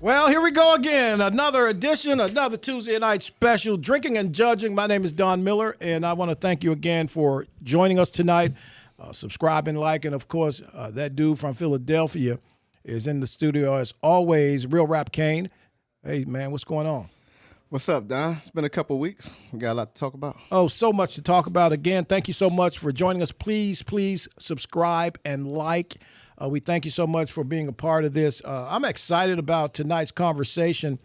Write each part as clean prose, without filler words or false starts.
Well, here we go again. Another edition, another Tuesday night special, Drinking and Judging. My name is Don Miller, and I want to thank you again for joining us tonight, subscribing, liking. Of course, that dude from Philadelphia is in the studio as always, Real Rap Kane. Hey, man, what's going on? What's up, Don? It's been a couple of weeks. We got a lot to talk about. Oh, so much to talk about. Again, thank you so much for joining us. Please subscribe and like. We thank you so much for being a part of this. I'm excited about tonight's conversation,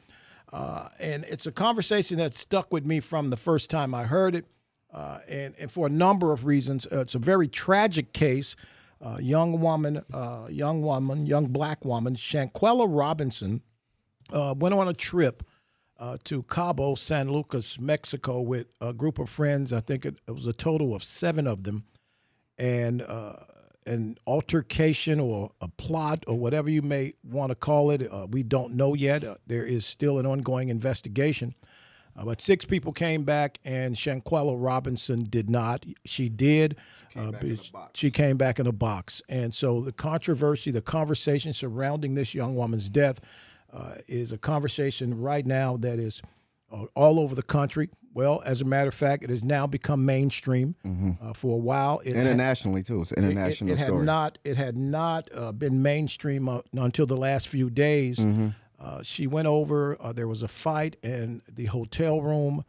and it's a conversation that stuck with me from the first time I heard it, and for a number of reasons. It's a very tragic case. Young black woman, Shanquella Robinson, went on a trip to Cabo San Lucas, Mexico, with a group of friends. I think it was a total of 7 of them, and an altercation or a plot or whatever you may want to call it. We don't know yet. There is still an ongoing investigation. But 6 people came back, and Shanquella Robinson did not. She did. She came back in a box. And so the controversy, the conversation surrounding this young woman's death is a conversation right now that is all over the country. Well, as a matter of fact, it has now become mainstream. For a while. Internationally, too. It's an international story. It had not been mainstream until the last few days. She went over. There was a fight in the hotel room.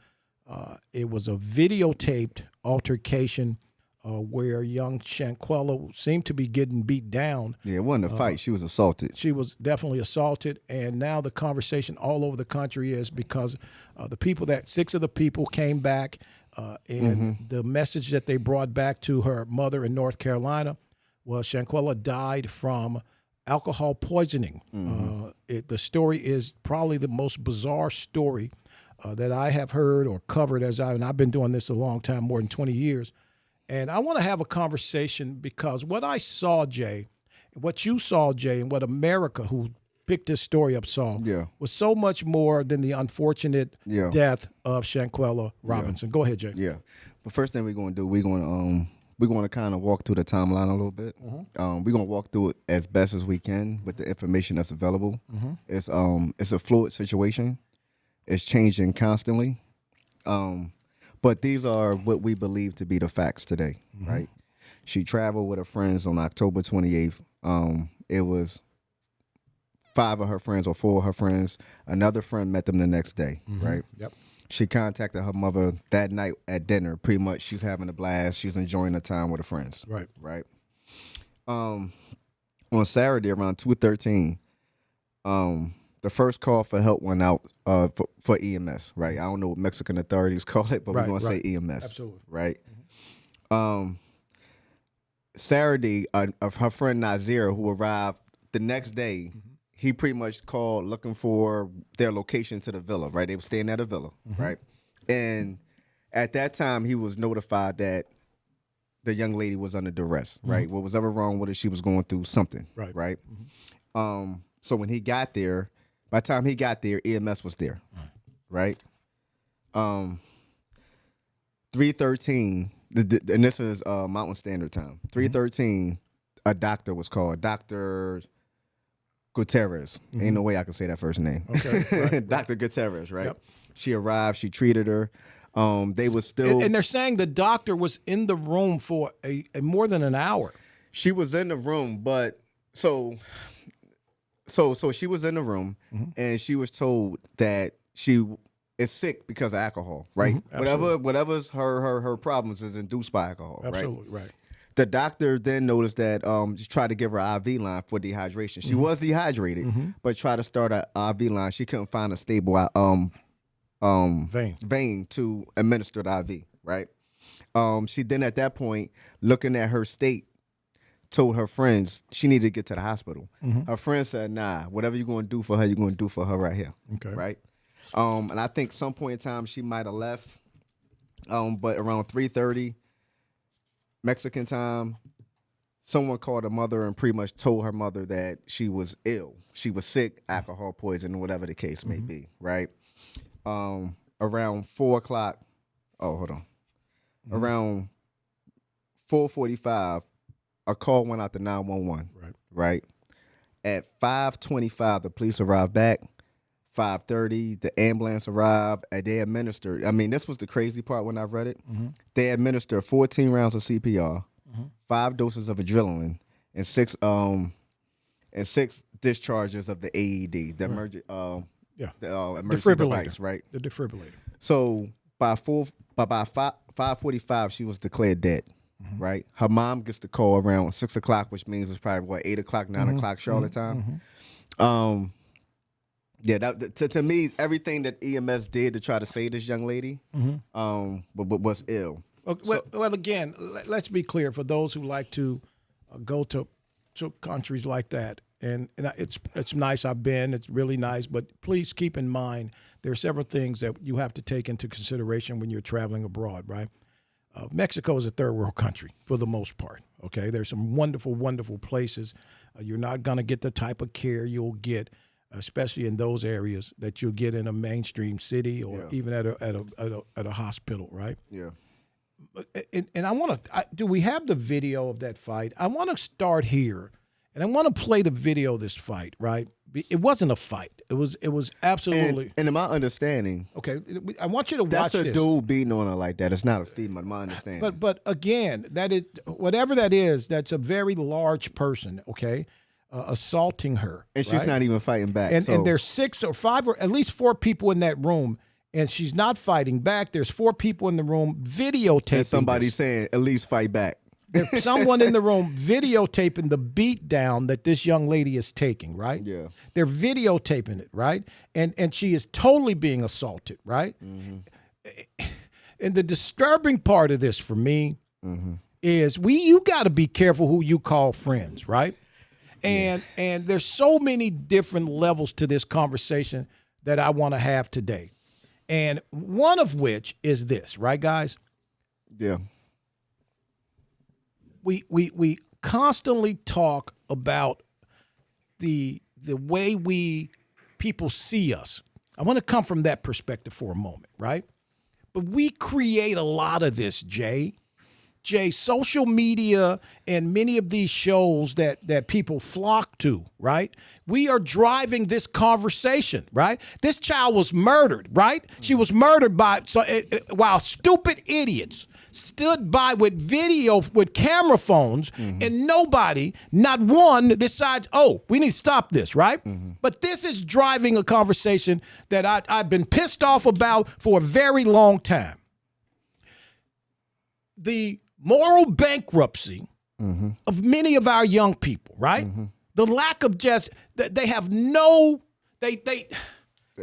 It was a videotaped altercation where young Shanquella seemed to be getting beat down. Yeah, it wasn't a fight. She was assaulted. She was definitely assaulted, and now the conversation all over the country is because the people 6 of the people came back, and the message that they brought back to her mother in North Carolina was Shanquella died from alcohol poisoning. The story is probably the most bizarre story that I have heard or covered and I've been doing this a long time, more than 20 years. And I want to have a conversation because what I saw, Jay, what you saw, Jay, and what America, who picked this story up, saw was so much more than the unfortunate death of Shanquella Robinson. Go ahead, Jay. Yeah. But first thing we're going to do, we're going to kind of walk through the timeline a little bit. We're going to walk through it as best as we can with the information that's available. It's a fluid situation. It's changing constantly. But these are what we believe to be the facts today, right? She traveled with her friends on October 28th. It was 5 of her friends or 4 of her friends. Another friend met them the next day, right? Yep. She contacted her mother that night at dinner. Pretty much she's having a blast. She's enjoying her time with her friends. Right. On Saturday around 2:13, the first call for help went out for EMS, right? I don't know what Mexican authorities call it, but we're going to say EMS. Absolutely. Right? Saturday, her friend Nazir, who arrived the next day, he pretty much called looking for their location to the villa, right? They were staying at a villa, right? And at that time, he was notified that the young lady was under duress, right? What was ever wrong with her, she was going through something, right? So when he got there, by the time he got there, EMS was there, right? 3:13, and this is Mountain Standard Time. 3:13, a doctor was called, Dr. Gutierrez. Ain't no way I can say that first name. Okay, Dr. Gutierrez, right? Yep. She arrived. She treated her. They was still, and they're saying the doctor was in the room for a more than an hour. She was in the room, but so she was in the room, and she was told that she is sick because of alcohol, right? Whatever's her problems is induced by alcohol, Absolutely, right. The doctor then noticed that just tried to give her an IV line for dehydration. She was dehydrated, but tried to start an IV line. She couldn't find a stable vein to administer the IV, right? She then at that point, looking at her state, told her friends she needed to get to the hospital. Her friend said, nah, whatever you're going to do for her, you're going to do for her right here, right? And I think some point in time she might have left, but around 3:30 Mexican time, someone called her mother and pretty much told her mother that she was ill. She was sick, alcohol poisoning, whatever the case may be, right? Around 4 o'clock, around 4:45, a call went out to 911, right? At 5:25, the police arrived back. 5:30, the ambulance arrived, and they administered. I mean, this was the crazy part when I read it. They administered 14 rounds of CPR, 5 doses of adrenaline, and six discharges of the AED, the emergency device, right? The defibrillator. So by 5:45, she was declared dead. Right, her mom gets the call around 6 o'clock, which means it's probably what 8 o'clock, 9 o'clock Charlotte time. Yeah, to me, everything that EMS did to try to save this young lady, was ill. Well, again, let's be clear for those who like to go to countries like that, and it's nice. I've been. It's really nice, but please keep in mind there are several things that you have to take into consideration when you're traveling abroad. Right, Mexico is a third world country for the most part. Okay, there's some wonderful, wonderful places. You're not going to get the type of care you'll get, especially in those areas, that you'll get in a mainstream city or even at a hospital, right? Yeah. And I want to. Do we have the video of that fight? I want to start here, and I want to play the video of this fight. Right? It wasn't a fight. It was absolutely. And in my understanding, okay, I want you to watch that's a this. dude beating on her like that. It's not a female. My understanding. But again, that is whatever that is. That's a very large person. Okay. Assaulting her, and she's not even fighting back. And there's 6 or 5 or at least 4 people in that room, and she's not fighting back. There's 4 people in the room videotaping. And somebody saying, "At least fight back." There's someone in the room videotaping the beat down that this young lady is taking. Right? Yeah. They're videotaping it. Right? And she is totally being assaulted. Right? And the disturbing part of this for me is you got to be careful who you call friends. Right? And there's so many different levels to this conversation that I want to have today. And one of which is this, right, guys? Yeah. We constantly talk about the way people see us. I want to come from that perspective for a moment, right? But we create a lot of this, Jay, social media and many of these shows that people flock to, right? We are driving this conversation, right? This child was murdered, right? She was murdered while stupid idiots stood by with camera phones, and nobody, not one, decides, oh, we need to stop this, right? But this is driving a conversation that I've been pissed off about for a very long time. The moral bankruptcy of many of our young people, right? The lack of they have no, the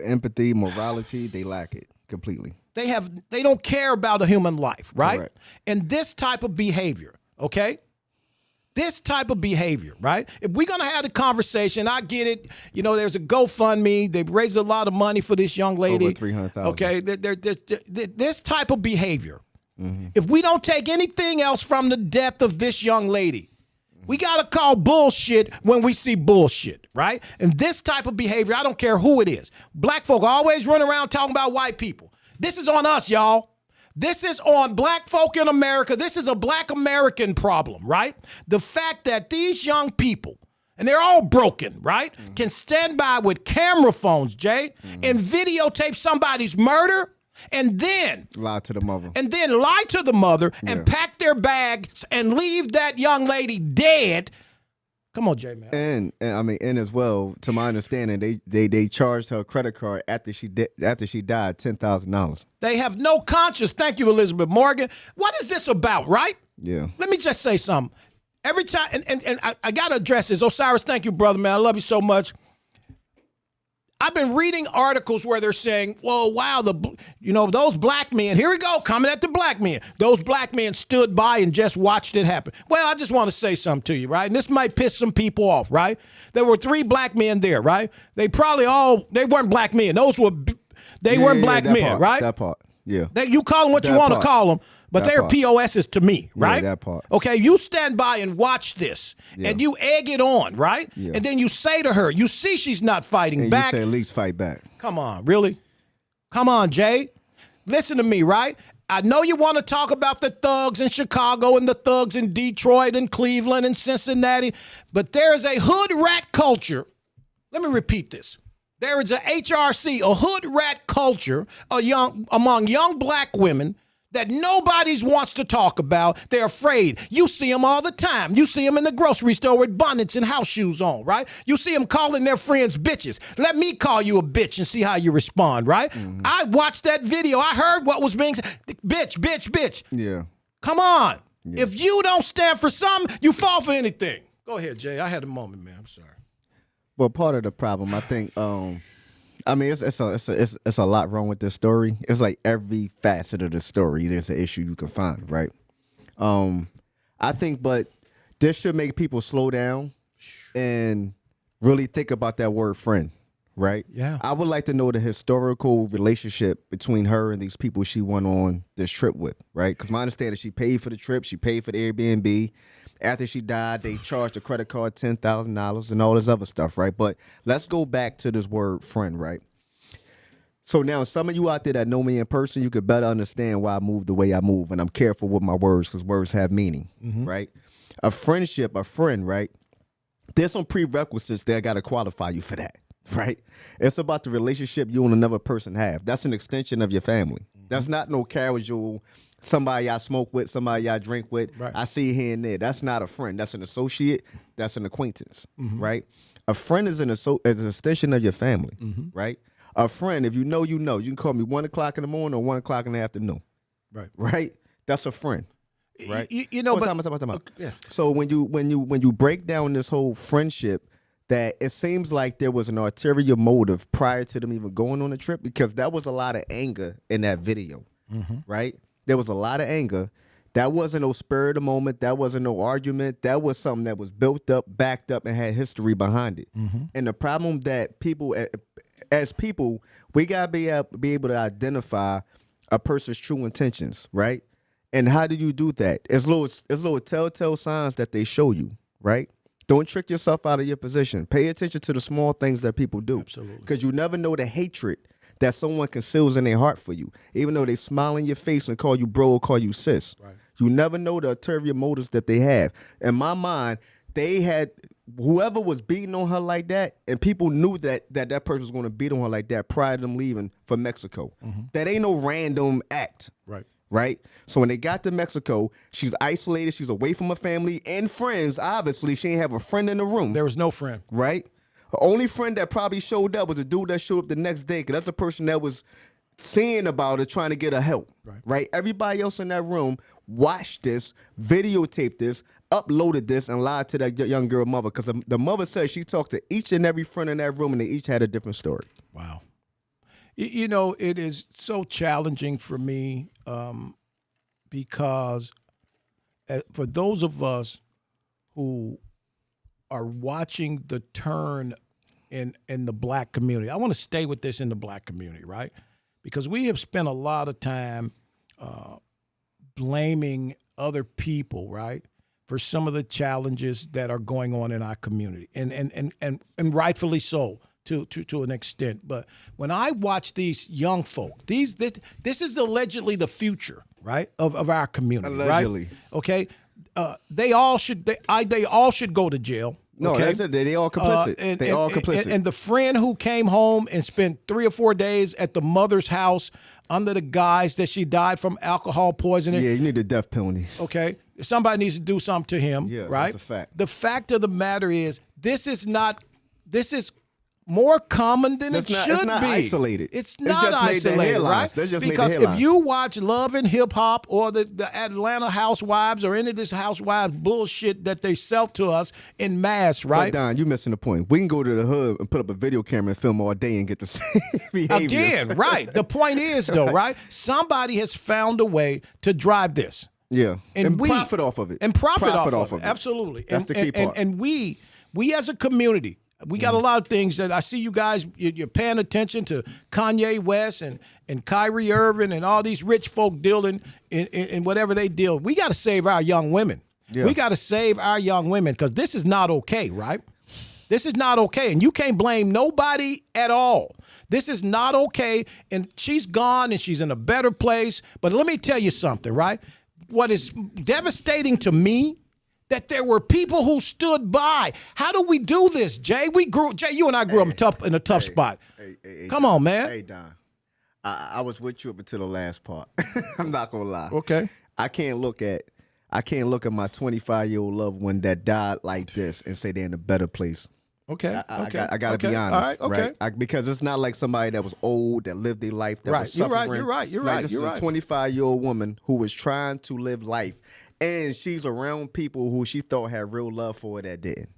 empathy, morality, they lack it completely. They don't care about a human life, right? Correct. And this type of behavior, okay? This type of behavior, right? If we're going to have the conversation, I get it. You know, there's a GoFundMe. They've raised a lot of money for this young lady. Over 300,000. Okay, this type of behavior. If we don't take anything else from the death of this young lady, we got to call bullshit when we see bullshit, right? And this type of behavior, I don't care who it is. Black folk always run around talking about white people. This is on us, y'all. This is on black folk in America. This is a black American problem, right? The fact that these young people, and they're all broken, right, can stand by with camera phones, Jay, and videotape somebody's murder, and then lie to the mother. And pack their bags and leave that young lady dead. Come on, Jay, man. And as well, to my understanding, they charged her credit card after she died $10,000. They have no conscience. Thank you, Elizabeth Morgan. What is this about, right? Yeah. Let me just say something. Every time, and I got to address this. Osiris, thank you, brother, man. I love you so much. I've been reading articles where they're saying, well, wow, those black men, here we go, coming at the black men. Those black men stood by and just watched it happen. Well, I just want to say something to you, right? And this might piss some people off, right? There were 3 black men there, right? They weren't black men. They weren't black men, right? That part, yeah. You call them what you want to call them, but they're POSs to me, right? Yeah, that part. Okay, you stand by and watch this, and you egg it on, right? Yeah. And then you say to her, you see she's not fighting back. You say at least fight back. Come on, really? Come on, Jay. Listen to me, right? I know you want to talk about the thugs in Chicago and the thugs in Detroit and Cleveland and Cincinnati, but there's a hood rat culture. Let me repeat this. There is a HRC, a hood rat culture among young black women that nobody wants to talk about. They're afraid. You see them all the time. You see them in the grocery store with bonnets and house shoes on, right? You see them calling their friends bitches. Let me call you a bitch and see how you respond, right? I watched that video. I heard what was being said. Bitch, bitch, bitch. Yeah. Come on. Yeah. If you don't stand for something, you fall for anything. Go ahead, Jay. I had a moment, man. I'm sorry. Well, part of the problem, I think, I mean, it's a lot wrong with this story. It's like every facet of the story, there's an issue you can find, right? I think, but this should make people slow down and really think about that word friend, right? Yeah. I would like to know the historical relationship between her and these people she went on this trip with, right? Because my understanding, she paid for the trip, she paid for the Airbnb. After she died, they charged the credit card $10,000 and all this other stuff, right? But let's go back to this word friend, right? So now some of you out there that know me in person, you could better understand why I move the way I move. And I'm careful with my words because words have meaning, right? A friendship, a friend, right? There's some prerequisites that got to qualify you for that, right? It's about the relationship you and another person have. That's an extension of your family. That's not no casual somebody I smoke with, somebody I drink with, right. I see here and there. That's not a friend. That's an associate. That's an acquaintance, right? A friend is an extension of your family, right? A friend, if you know, you know. You can call me 1 o'clock in the morning or 1 o'clock in the afternoon, right? That's a friend, right? You know, time. Yeah. So when you break down this whole friendship, that it seems like there was an ulterior motive prior to them even going on the trip, because that was a lot of anger in that video, right? There was a lot of anger. That wasn't no spur of the moment. That wasn't no argument. That was something that was built up, backed up, and had history behind it. And the problem that people, as people, we gotta be able to identify a person's true intentions, right? And how do you do that? It's little telltale signs that they show you, right? Don't trick yourself out of your position. Pay attention to the small things that people do. Absolutely. Because you never know the hatred that someone conceals in their heart for you, even though they smile in your face and call you bro or call you sis. Right. You never know the ulterior motives that they have. In my mind, they had whoever was beating on her like that, and people knew that person was going to beat on her like that prior to them leaving for Mexico. That ain't no random act. Right? So when they got to Mexico, she's isolated. She's away from her family and friends. Obviously, she ain't have a friend in the room. There was no friend. Right? Her only friend that probably showed up was a dude that showed up the next day, because that's the person that was seeing about it, trying to get her help. Right? Everybody else in that room watched this, videotaped this, uploaded this, and lied to that young girl mother, because the mother said she talked to each and every friend in that room, and they each had a different story. Wow. You know, it is so challenging for me because for those of us who are watching the turn in the black community, I want to stay with this in the black community, right? Because we have spent a lot of time blaming other people, right, for some of the challenges that are going on in our community, and rightfully so. To an extent, but when I watch these young folk, this is allegedly the future, right, of our community, allegedly, right? Okay, they all should go to jail. No, okay? that's it. They all complicit. They all complicit. And the friend who came home and spent 3 or 4 days at the mother's house under the guise that she died from alcohol poisoning. Yeah, you need the death penalty. Okay, somebody needs to do something to him. Yeah, right. That's a fact. The fact of the matter is, this is more common than it should be. It's not isolated. It's not isolated, right? Because if you watch Love and Hip Hop or the Atlanta Housewives or any of this housewives bullshit that they sell to us in mass, right? But Don, you missing the point. We can go to the hood and put up a video camera and film all day and get the same behavior. Again, right. The point is, though, right? Somebody has found a way to drive this. Yeah. And profit off of it. And profit off of it. Absolutely. That's the key part. And we as a community, we got a lot of things that I see you guys, you're paying attention to Kanye West and Kyrie Irving and all these rich folk dealing in whatever they deal. We got to save our young women. Yeah. We got to save our young women, because this is not okay, right? This is not okay. And you can't blame nobody at all. This is not okay. And she's gone and she's in a better place. But let me tell you something, right? What is devastating to me, that there were people who stood by. How do we do this, Jay? Jay, you and I grew up in a tough spot. Come on, man. Hey, Don. I was with you up until the last part. I'm not gonna lie. Okay. I can't look at my 25-year-old loved one that died like this and say they're in a better place. Okay. I gotta be honest, all right? Okay. Because it's not like somebody that was old, that lived their life, that was You're suffering. You're right. This is a 25-year-old woman who was trying to live life, and she's around people who she thought had real love for her that didn't.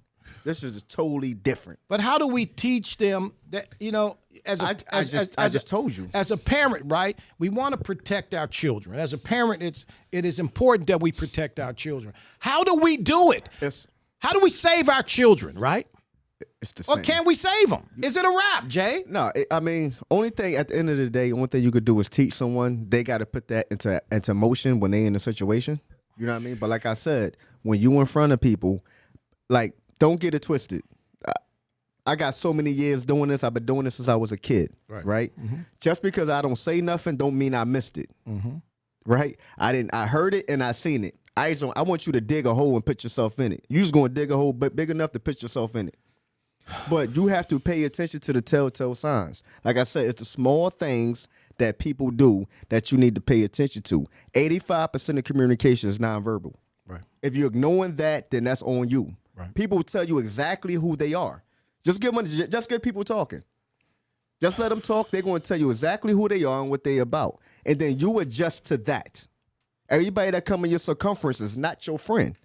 This is totally different. But how do we teach them that, I just told you. As a parent, right, we want to protect our children. As a parent, it is important that we protect our children. How do we do it? How do we save our children, right? It's the same. Or can we save them? Is it a wrap, Jay? No, only thing at the end of the day, only thing you could do is teach someone. They got to put that into motion when they in a situation. You know what I mean? But like I said, when you in front of people, like, don't get it twisted. I got so many years doing this. I've been doing this since I was a kid, right? Mm-hmm. Just because I don't say nothing don't mean I missed it, right? I heard it and I seen it. I want you to dig a hole and put yourself in it. You just going to dig a hole big enough to put yourself in it. But you have to pay attention to the telltale signs. Like I said, it's the small things that people do that you need to pay attention to. 85% of communication is nonverbal. Right. If you're ignoring that, then that's on you. Right. People will tell you exactly who they are. Just get people talking. Just let them talk. They're going to tell you exactly who they are and what they're about. And then you adjust to that. Everybody that come in your circumference is not your friend.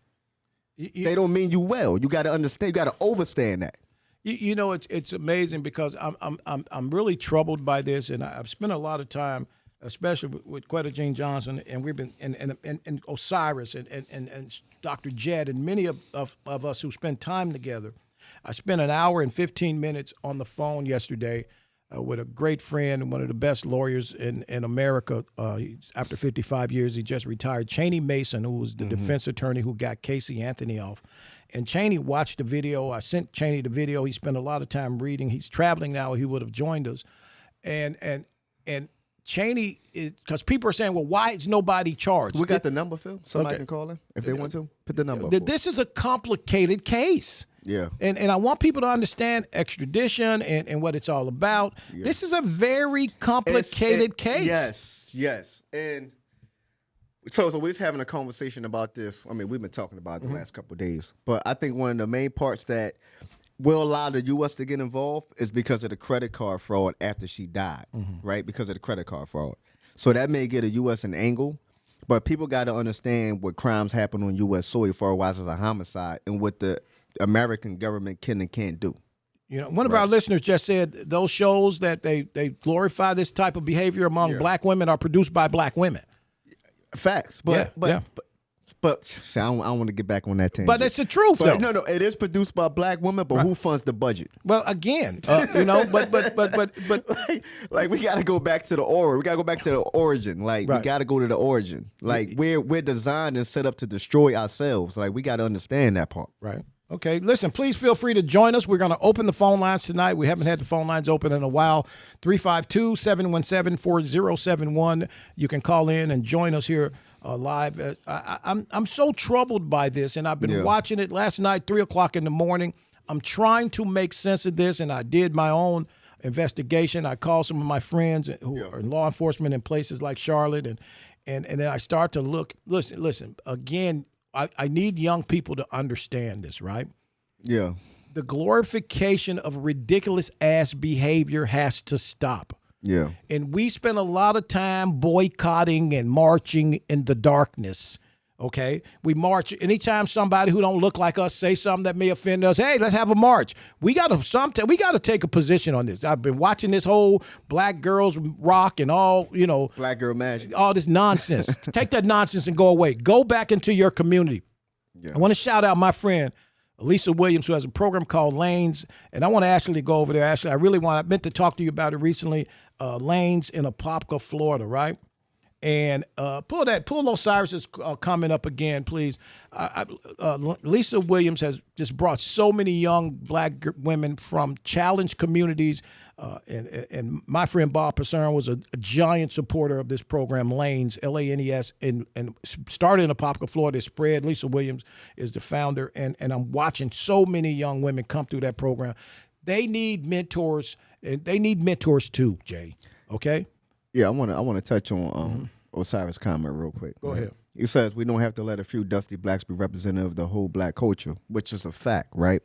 They don't mean you well. You got to understand. You got to understand that. It's amazing because I'm really troubled by this, and I've spent a lot of time, especially with Quetta Jean Johnson, and we've been and Osiris and Dr. Jed and many of us who spend time together. I spent an hour and 15 minutes on the phone yesterday with a great friend and one of the best lawyers in America. After 55 years, he just retired, Cheney Mason, who was the defense attorney who got Casey Anthony off. And Cheney watched the video. I sent Cheney the video. He spent a lot of time reading. He's traveling now. He would have joined us. And Cheney, because people are saying, well, why is nobody charged? We got the number, Phil. Somebody can call him if they want to. Put the number up. This is a complicated case. Yeah. And I want people to understand extradition and what it's all about. Yeah. This is a very complicated case. Yes. And so we're just having a conversation about this. I mean, we've been talking about it the last couple of days. But I think one of the main parts that will allow the U.S. to get involved is because of the credit card fraud after she died, right? Because of the credit card fraud. So that may get a U.S. an angle. But people got to understand what crimes happen on U.S. soil for as a homicide and what the American government can and can't do. One of our listeners just said those shows that they glorify this type of behavior among black women are produced by black women. Facts, but see, I don't want to get back on that tangent. But it's the truth, though. No, it is produced by black women, but who funds the budget? Well, again, but like we got to go back to the We got to go back to the origin. Like we got to go to the origin. Like we're designed and set up to destroy ourselves. Like we got to understand that part. Right. Okay, listen, please feel free to join us. We're going to open the phone lines tonight. We haven't had the phone lines open in a while. 352-717-4071. You can call in and join us here live. I'm so troubled by this, and I've been watching it last night, 3 o'clock in the morning. I'm trying to make sense of this, and I did my own investigation. I called some of my friends who are in law enforcement in places like Charlotte, and then I start to look. Listen, again, I need young people to understand this, right? Yeah. The glorification of ridiculous ass behavior has to stop. Yeah. And we spend a lot of time boycotting and marching in the darkness. Okay, we march anytime somebody who don't look like us say something that may offend us. Hey, let's have a march. We got to take a position on this. I've been watching this whole black girls rock and all, black girl magic, all this nonsense. Take that nonsense and go away. Go back into your community. Yeah. I want to shout out my friend Lisa Williams, who has a program called Lanes, and I want to actually go over there. Actually, I meant to talk to you about it recently. Lanes in Apopka, Florida, right? And pull Osiris's comment up again, please. Lisa Williams has just brought so many young black women from challenged communities. And my friend Bob Pacern was a giant supporter of this program, Lanes, Lanes, and started in Apopka, Florida. It spread. Lisa Williams is the founder, and I'm watching so many young women come through that program. They need mentors, and they need mentors too, Jay. Okay? Yeah, I want to touch on Osiris' comment real quick. Go ahead. He says we don't have to let a few dusty blacks be representative of the whole black culture, which is a fact, right?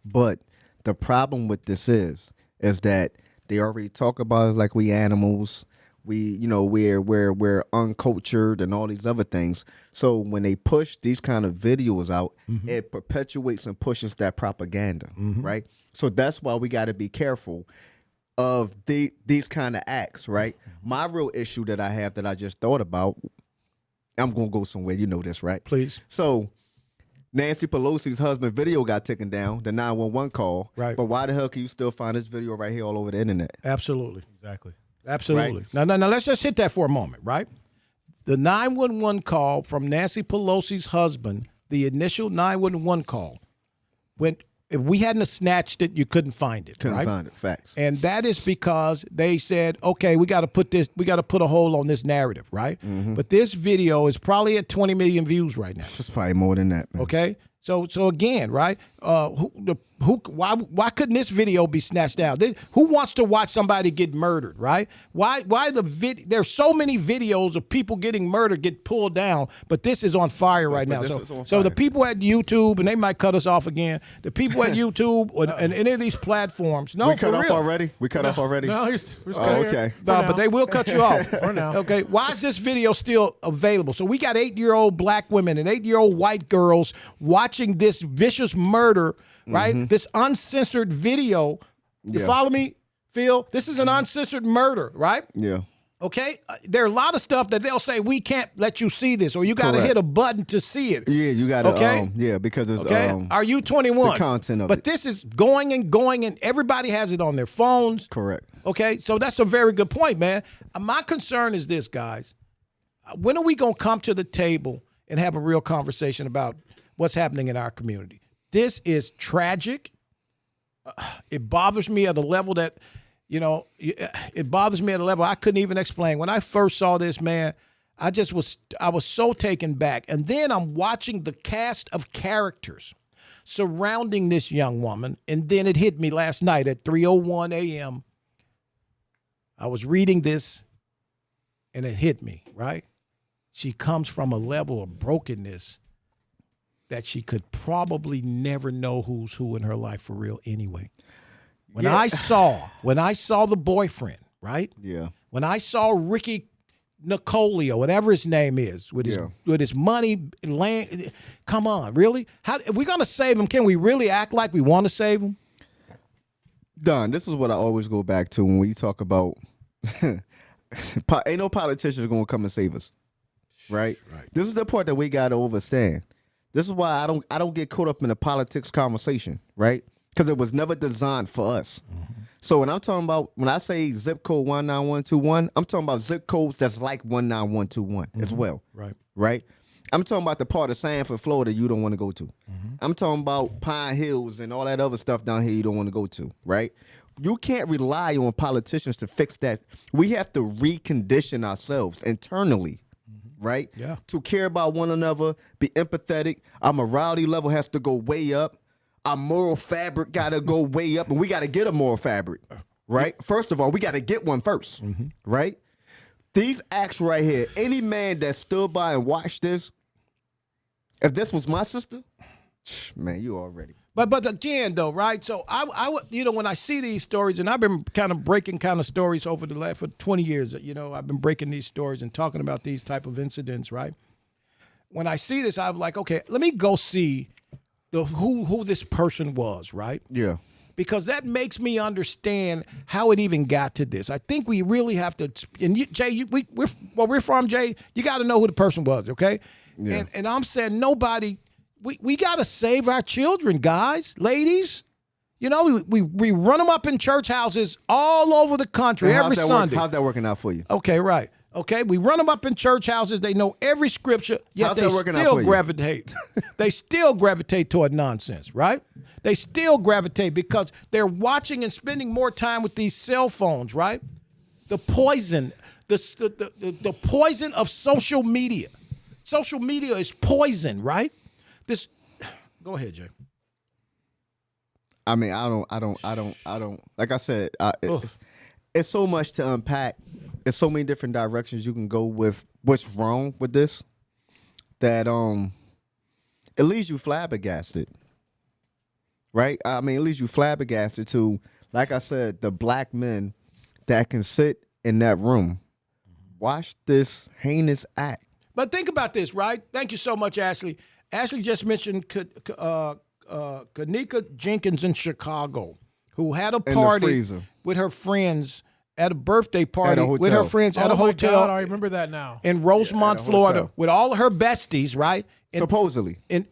But the problem with this is that they already talk about us like we animals. We're uncultured and all these other things. So when they push these kind of videos out, it perpetuates and pushes that propaganda, right? So that's why we got to be careful of these kind of acts, right? My real issue that I have that I just thought about, I'm gonna go somewhere. You know this, right? Please. So Nancy Pelosi's husband video got taken down, the 911 call. Right. But why the hell can you still find this video right here all over the internet? Absolutely. Exactly. Absolutely. Right? Now, let's just hit that for a moment, right? The 911 call from Nancy Pelosi's husband, the initial 911 call, if we hadn't have snatched it, you couldn't find it. Couldn't right? find it. Facts. And that is because they said, okay, we got to put a hold on this narrative, right? But this video is probably at 20 million views right now. It's probably more than that, man. Okay. So again, right? Why couldn't this video be snatched down? Who wants to watch somebody get murdered, right? Why there's so many videos of people getting murdered get pulled down, but this is on fire right now. So the people at YouTube, and they might cut us off again. The people at YouTube and any of these platforms, we cut off already. We cut off already. No, we're still okay. No, but they will cut you off for now. Okay. Why is this video still available? So we got 8-year-old black women and 8-year-old white girls watching this vicious murder, right? This uncensored video. You follow me, Phil? This is an uncensored murder, right? Yeah. Okay? There are a lot of stuff that they'll say, we can't let you see this, or you got to hit a button to see it. Yeah, you got to, okay? Because it's, Are you 21? The content of but it. This is going, and everybody has it on their phones. Correct. Okay? So that's a very good point, man. My concern is this, guys. When are we going to come to the table and have a real conversation about what's happening in our community? This is tragic. It bothers me at a level that, it bothers me at a level I couldn't even explain. When I first saw this, man, I was so taken back. And then I'm watching the cast of characters surrounding this young woman. And then it hit me last night at 3:01 a.m. I was reading this and it hit me, right? She comes from a level of brokenness that she could probably never know who's who in her life for real anyway. When I saw the boyfriend, right? Yeah. When I saw Ricky Nicolio, whatever his name is, with his money, land, come on, really? How are we gonna save him? Can we really act like we want to save him? Don, this is what I always go back to when we talk about ain't no politicians gonna come and save us. Right? This is the part that we gotta understand. This is why I don't get caught up in the politics conversation, right? Because it was never designed for us. So when I say zip code 19121, I'm talking about zip codes that's like 19121 as well. Right? I'm talking about the part of Sanford, Florida you don't want to go to. I'm talking about Pine Hills and all that other stuff down here you don't want to go to, right? You can't rely on politicians to fix that. We have to recondition ourselves internally. Right? Yeah. To care about one another, be empathetic. Our morality level has to go way up. Our moral fabric got to go way up, and we got to get a moral fabric, right? First of all, we got to get one first, right? These acts right here, any man that stood by and watched this, if this was my sister, man, you already. But again, though, right? So I would, when I see these stories, and I've been kind of breaking stories over the last for 20 years. I've been breaking these stories and talking about these type of incidents, right? When I see this, I'm like, okay, let me go see who this person was, right? Yeah. Because that makes me understand how it even got to this. I think we really have to. And Jay, we're from, Jay. You got to know who the person was, okay? Yeah. And I'm saying nobody. We got to save our children, guys, ladies. We run them up in church houses all over the country every Sunday. How's that working out for you? Okay, right. Okay, we run them up in church houses. They know every scripture, yet How's they that working out still for you? gravitate. They still gravitate toward nonsense, right? They still gravitate because they're watching and spending more time with these cell phones, right? The poison, the poison of social media. Social media is poison, right? This. Go ahead, Jay. I mean, I don't. Like I said, it's so much to unpack. There's so many different directions you can go with what's wrong with this that it leaves you flabbergasted, right? I mean, it leaves you flabbergasted to, like I said, the black men that can sit in that room, watch this heinous act. But think about this, right? Thank you so much, Ashley. Ashley just mentioned Kanika Jenkins in Chicago, who had a party with her friends at a birthday party with her friends at a hotel. God, I remember that now. In Rosemont, Florida, with all her besties, right? Supposedly. And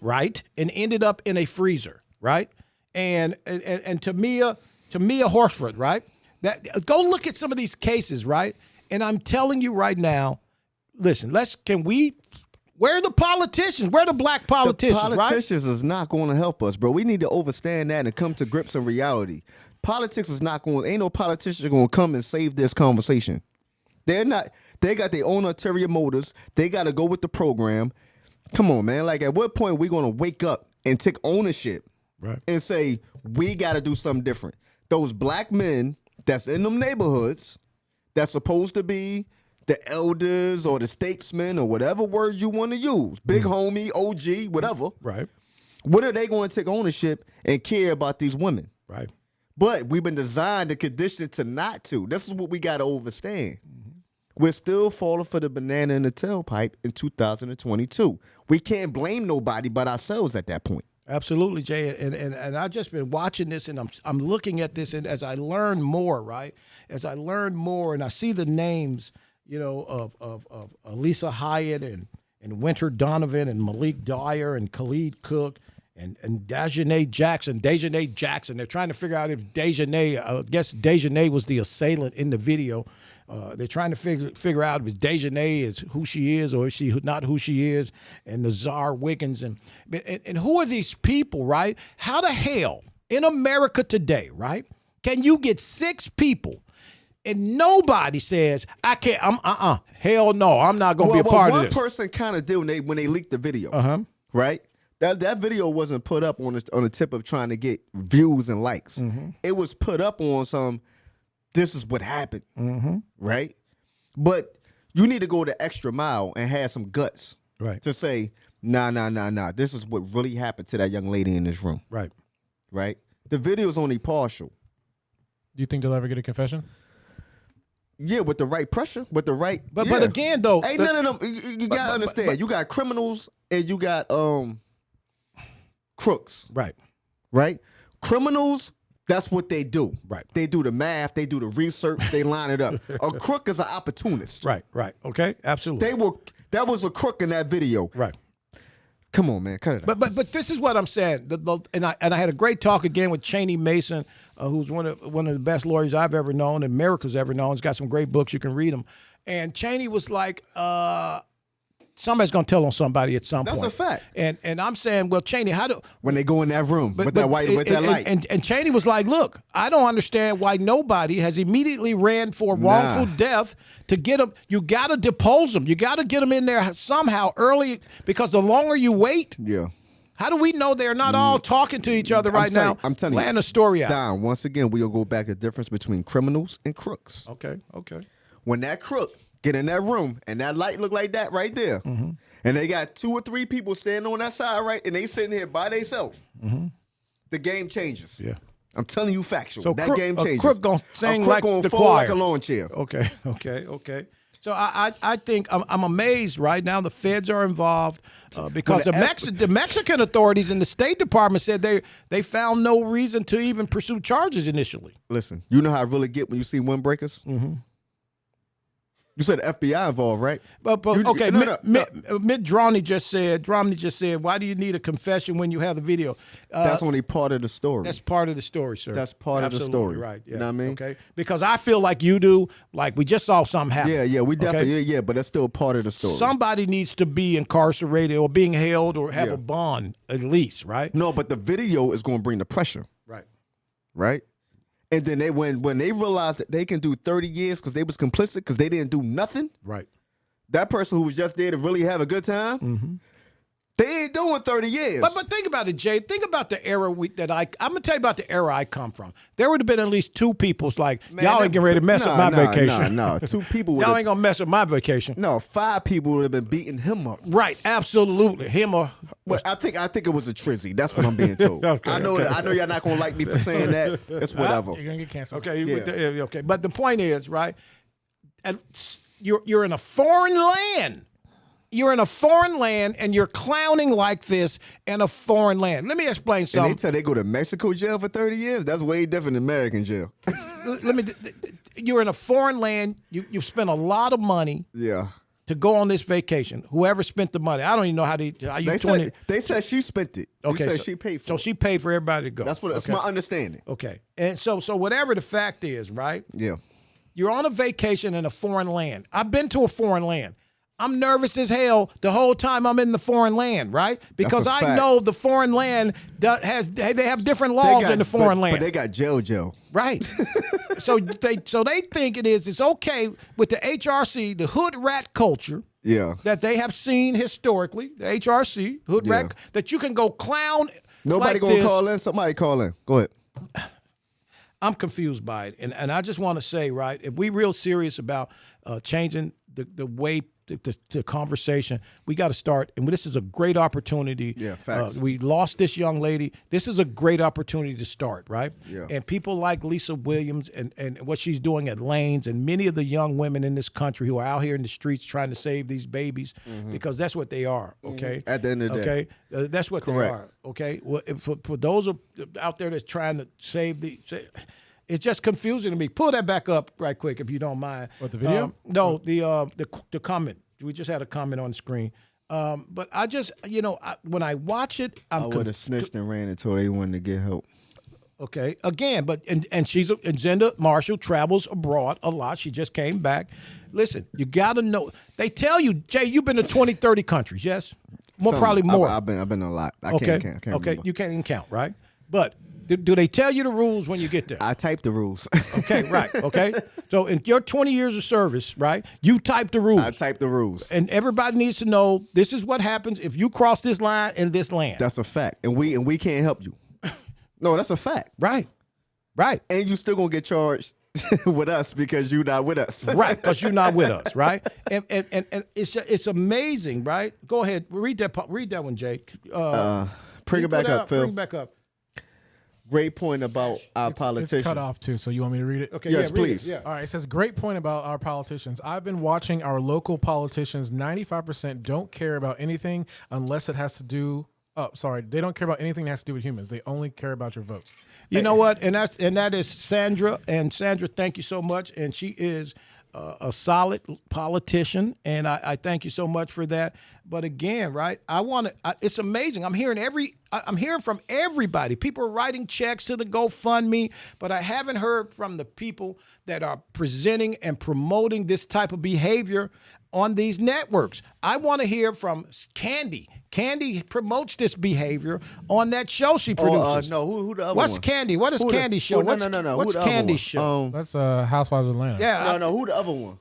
ended up in a freezer, right? And Tamia Horsford, right? Go look at some of these cases, right? And I'm telling you right now, listen, where are the politicians? Where are the black politicians, The politicians is not going to help us, bro. We need to understand that and come to grips in reality. Politics is not going. Ain't no politician going to come and save this conversation. They're not. They got their own ulterior motives. They got to go with the program. Come on, man. Like, at what point are we going to wake up and take ownership, right, and say we got to do something different? Those black men that's in them neighborhoods, that's supposed to be the elders or the statesmen or whatever word you want to use, big homie, OG, whatever. right. What are they going to take ownership and care about these women? Right. But we've been designed and conditioned to not to. This is what we got to understand. We're still falling for the banana in the tailpipe in 2022. We can't blame nobody but ourselves at that point. Absolutely, Jay. And I've just been watching this, and I'm looking at this, and as I learn more, right? As I learn more, and I see the names, of Lisa Hyatt and Winter Donovan and Malik Dyer and Khalid Cook and Dejanay Jackson. They're trying to figure out if I guess Dejanay was the assailant in the video. They're trying to figure out if Dejanay is who she is or is she not who she is, and Nazar Wiggins. And who are these people, right? How the hell in America today, right, can you get 6 people and nobody says, I can't, hell no, I'm not going to be a part of this. One person kind of did when they leaked the video, right? That video wasn't put up on the tip of trying to get views and likes. It was put up on some, this is what happened, right? But you need to go the extra mile and have some guts, right, to say, nah. This is what really happened to that young lady in this room, right. The video is only partial. Do you think they'll ever get a confession? Yeah, with the right pressure, with the right. But yeah. but again, though, ain't none of them. You gotta understand. You got criminals and you got crooks, right? Criminals, that's what they do. Right. They do the math, they do the research, they line it up. A crook is an opportunist. Right. Okay, absolutely. That was a crook in that video. Right. Come on, man, cut it out. But this is what I'm saying. And I had a great talk again with Cheney Mason, who's one of the best lawyers I've ever known and America's ever known. He's got some great books. You can read them. And Cheney was like, somebody's going to tell on somebody at some point. That's a fact. And I'm saying, well, Cheney, when they go in that room with that light. And Cheney was like, look, I don't understand why nobody has immediately ran for wrongful death to get them. You got to depose them. You got to get them in there somehow early, because the longer you wait, how do we know they're not all talking to each other right now? I'm telling you. Laying a story out. Don, once again, we'll go back to the difference between criminals and crooks. Okay. When that crook get in that room and that light look like that right there, and they got 2 or 3 people standing on that side, right, and they sitting here by themselves, the game changes. Yeah. I'm telling you factual. So that game changes. A crook gonna sing like the fall choir. like a lawn chair. Okay. So I think I'm amazed right now. The feds are involved because the Mexican authorities and the State Department said they found no reason to even pursue charges initially. Listen, you know how I really get when you see windbreakers? You said the FBI involved, right? But You- okay, no, Mitt Romney just said, why do you need a confession when you have the video? That's only part of the story. That's part of the story, sir. That's part of the Absolutely story. right. Yeah. You know what I mean? Okay, because I feel like you do. Like we just saw something happen. Yeah, we Okay? definitely, yeah, but that's still part of the story. Somebody needs to be incarcerated or being held or have Yeah. a bond at least, right? No, but the video is going to bring the pressure, Right. right? And then when they realized that they can do 30 years because they was complicit because they didn't do nothing, Right. that person who was just there to really have a good time, they ain't doing 30 years. But think about it, Jay. Think about the era I'm gonna tell you about the era I come from. There would have been at least two people's like, Man, y'all ain't getting ready to mess up my vacation. No, two people would Y'all ain't gonna mess up my vacation. No, 5 people would have been beating him up. Right, absolutely. Him or But I think it was a trizzy. That's what I'm being told. Okay, I know okay. that. I know y'all not gonna like me for saying that. It's whatever. You're gonna get canceled. okay, Yeah. okay. But the point is, right? And you're in a foreign land. You're in a foreign land and you're clowning like this in a foreign land. Let me explain And something. they tell they go to Mexico jail for 30 years. That's way different than American jail. You're in a foreign land. You've spent a lot of money Yeah. to go on this vacation. Whoever spent the money, I don't even know how you They said she spent it. Okay, They said so- she paid for So it. she paid for everybody to go. That's okay. my understanding. Okay, and so whatever the fact is, right? Yeah. You're on a vacation in a foreign land. I've been to a foreign land. I'm nervous as hell the whole time I'm in the foreign land, right? Because a I fact. know the foreign land they have different laws in the foreign land. But they got jail. Right. so they think it's okay with the HRC, the hood rat culture Yeah. that they have seen historically, the HRC, hood Yeah. rat, that you can go clown. Nobody like gonna this. call in. Somebody call in. Go ahead. I'm confused by it. And I just want to say, right, if we real serious about changing the way the conversation, we got to start. And this is a great opportunity. Yeah, facts. We lost this young lady. This is a great opportunity to start, right? Yeah. And people like Lisa Williams and what she's doing at Lanes and many of the young women in this country who are out here in the streets trying to save these babies because that's what they are, okay? At the end of the day. Okay? That's what Correct. they are, okay? Well, for those out there that's trying to save it's just confusing to me. Pull that back up right quick if you don't mind. What, the video? No, the comment. We just had a comment on the screen. But I just, when I watch it, I would have snitched and ran until they wanted to get help. okay. Again, but and Zenda Marshall travels abroad a lot. She just came back. Listen, you got to know. They tell you, Jay, you've been to 20, 30 countries, yes? Probably more. I've been a lot. I okay. can't okay. remember. You can't even count, right? But do they tell you the rules when you get there? I typed the rules. Okay, right. Okay. So in your 20 years of service, right, you type the rules. I typed the rules. And everybody needs to know this is what happens if you cross this line in this land. That's a fact. And we can't help you. No, that's a fact. right. Right. And you still gonna get charged with us because you're not with us. Right, because you're not with us, right? And it's amazing, right? Go ahead, read that one, Jake. Bring it back up, Phil. Bring it back up. Great point about our politicians. It's cut off too, so you want me to read it? Okay, Yes, read please. it, yeah. All right, it says, great point about our politicians. I've been watching our local politicians. 95% don't care about anything unless it has to do, they don't care about anything that has to do with humans. They only care about your vote. You know what? And that is Sandra. And Sandra, thank you so much. And she is a solid politician, and I thank you so much for that. But again, right? It's amazing. I'm hearing from everybody. People are writing checks to the GoFundMe, but I haven't heard from the people that are presenting and promoting this type of behavior on these networks. I want to hear from Candy. Candy promotes this behavior on that show she produces. No, who the other What's one? Candy? What is Who the- Candy's show? No, no. What's Who the other Candy's one? show? That's Housewives of Atlanta. Yeah, No, who the other one?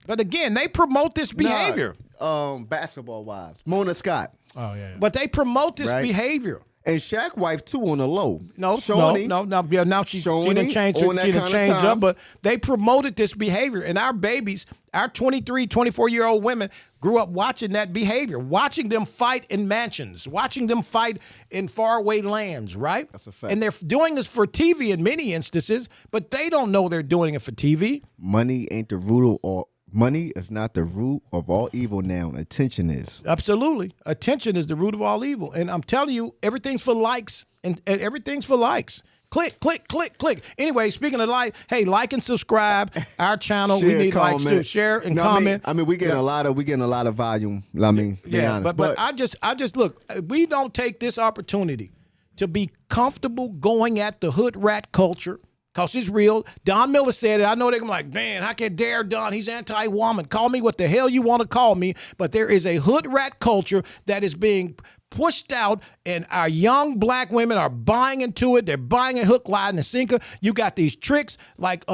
but again, they promote this behavior. Basketball wives. Mona Scott. Oh, yeah. But they promote this Right. behavior. And Shaq wife too on the low. No, Shawnee. no. Yeah, now she Shawnee done changed on that she done kind of changed time. up, but they promoted this behavior. And our babies, our 23, 24-year-old women grew up watching that behavior, watching them fight in mansions, watching them fight in faraway lands, right? That's a fact. And they're doing this for TV in many instances, but they don't know they're doing it for TV. Money ain't the root of all. Money is not the root of all evil now. Attention is. Absolutely. Attention is the root of all evil. And I'm telling you, everything's for likes and everything's for likes. click, click, click, click. Anyway, speaking of like, hey, like and subscribe our channel. Share, we need likes comment. too. Share and No, comment. I mean, we getting a lot of volume. I mean, be Yeah, honest. but I just look. We don't take this opportunity to be comfortable going at the hood rat culture. Because it's real. Don Miller said it. I know they're gonna be like, man, how can dare Don? He's anti-woman. Call me what the hell you want to call me. But there is a hood rat culture that is being pushed out, and our young black women are buying into it. They're buying a hook, line, and sinker. You got these tricks like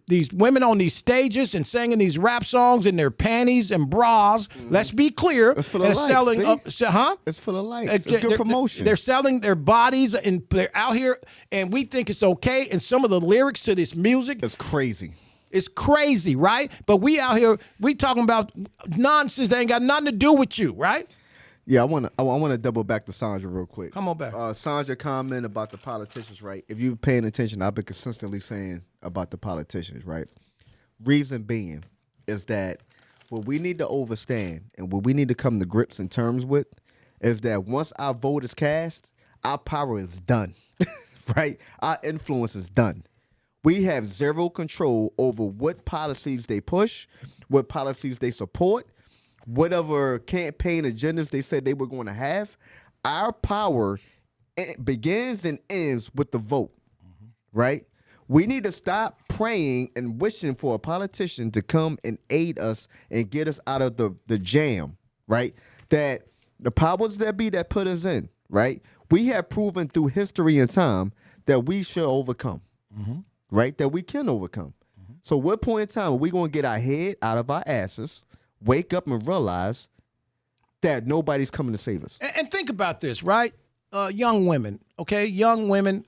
these women on these stages and singing these rap songs in their panties and bras. Let's be clear. It's for the and likes, selling, Steve. It's for the likes. It's good they're- promotion. They're selling their bodies, and they're out here, and we think it's okay. And some of the lyrics to this music It's crazy. is crazy, right? But we out here, we talking about nonsense that ain't got nothing to do with you, right? Yeah, I want to double back to Sandra real quick. Come on back. Sandra comment about the politicians, right? If you're paying attention, I've been consistently saying about the politicians, right? Reason being is that what we need to understand and what we need to come to grips and terms with is that once our vote is cast, our power is done, right? Our influence is done. We have zero control over what policies they push, what policies they support, whatever campaign agendas they said they were going to have. Our power begins and ends with the vote, right? We need to stop praying and wishing for a politician to come and aid us and get us out of the jam, right? That the powers that be that put us in, right? We have proven through history and time that we should overcome, right? That we can overcome. So what point in time are we going to get our head out of our asses, wake up and realize that nobody's coming to save us? And think about this, right? Young women, okay? Young women.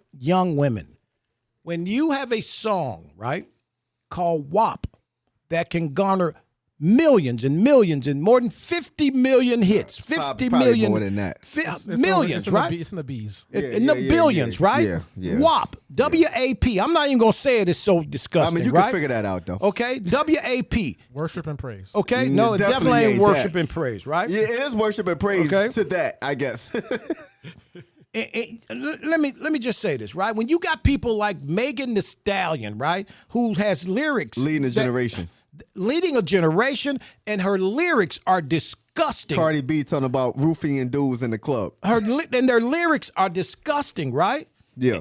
When you have a song, right, called WAP that can garner millions and millions and more than 50 million hits, 50 Probably million. more than that. Millions, right? It's in the bees. In the billions, right? Yeah. WAP, W-A-P. I'm not even going to say it. It's so disgusting, I mean, you right? can figure that out, though. Okay, W-A-P. Worship and praise. Okay, no, it definitely ain't ain't worship that. and praise, right? Yeah, it is worship and praise Okay. to that, I guess. Let me just say this, right? When you got people like Megan Thee Stallion, right, who has lyrics Leading a generation. leading a generation, and her lyrics are disgusting. Cardi B talking about roofing dudes in the club. And their lyrics are disgusting, right? Yeah.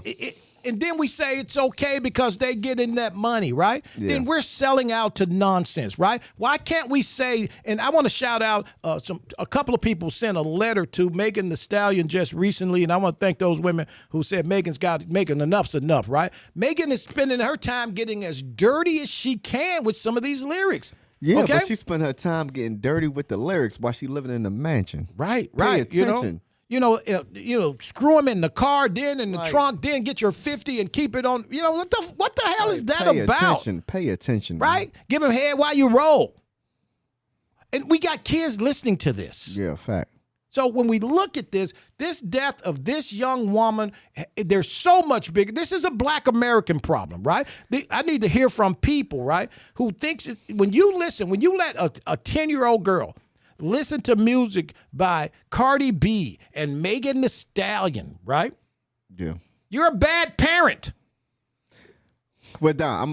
And then we say it's okay because they get in that money, right? Yeah. Then we're selling out to nonsense, right? Why can't we say? And I want to shout out a couple of people sent a letter to Megan Thee Stallion just recently, and I want to thank those women who said Megan enough's enough, right? Megan is spending her time getting as dirty as she can with some of these lyrics. Yeah, okay? but she spent her time getting dirty with the lyrics while she living in a mansion. Right. Pay attention. You know, screw them in the car, then in the trunk, then get your 50 and keep it on. You know what the hell is that about? Pay attention. Right? Give him head while you roll. And we got kids listening to this. Yeah, fact. So when we look at this death of this young woman, there's so much bigger. This is a black American problem, right? I need to hear from people, right, who thinks when you let a 10-year-old girl listen to music by Cardi B and Megan Thee Stallion, right? Yeah. You're a bad parent. Well, Don,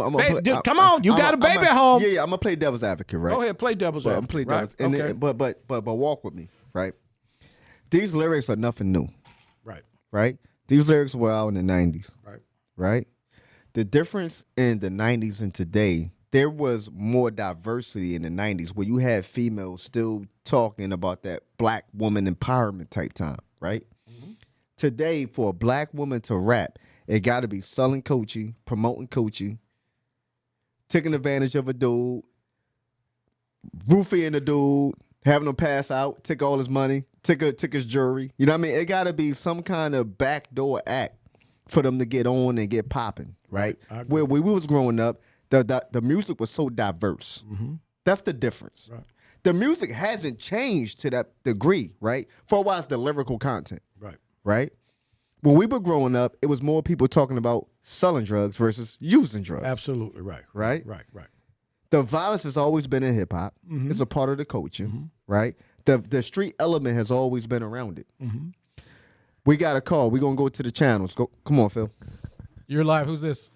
Come on, you got a baby at home. Yeah, I'm gonna play devil's advocate, right? Go ahead, play devil's I'm advocate. play devil's, right? and Okay. but walk with me, right? These lyrics are nothing new, Right. right? These lyrics were out in the 90s, Right. right? The difference in the 90s and today, there was more diversity in the 90s where you had females still talking about that black woman empowerment type time, right? Mm-hmm. Today, for a black woman to rap, it got to be selling coaching, promoting coaching, taking advantage of a dude, roofing a dude, having him pass out, take all his money, take his jewelry. You know what I mean? It got to be some kind of backdoor act for them to get on and get popping, right? Where we was growing up, the music was so diverse. Mm-hmm. That's the difference. Right. The music hasn't changed to that degree, right? For a while, it's the lyrical content. Right. Right? When we were growing up, it was more people talking about selling drugs versus using drugs. Absolutely right. Right? Right. The violence has always been in hip hop. Mm-hmm. It's a part of the culture, right? The street element has always been around it. Mm-hmm. We got a call. We're gonna go to the channels. Come on, Phil. You're live. Who's this?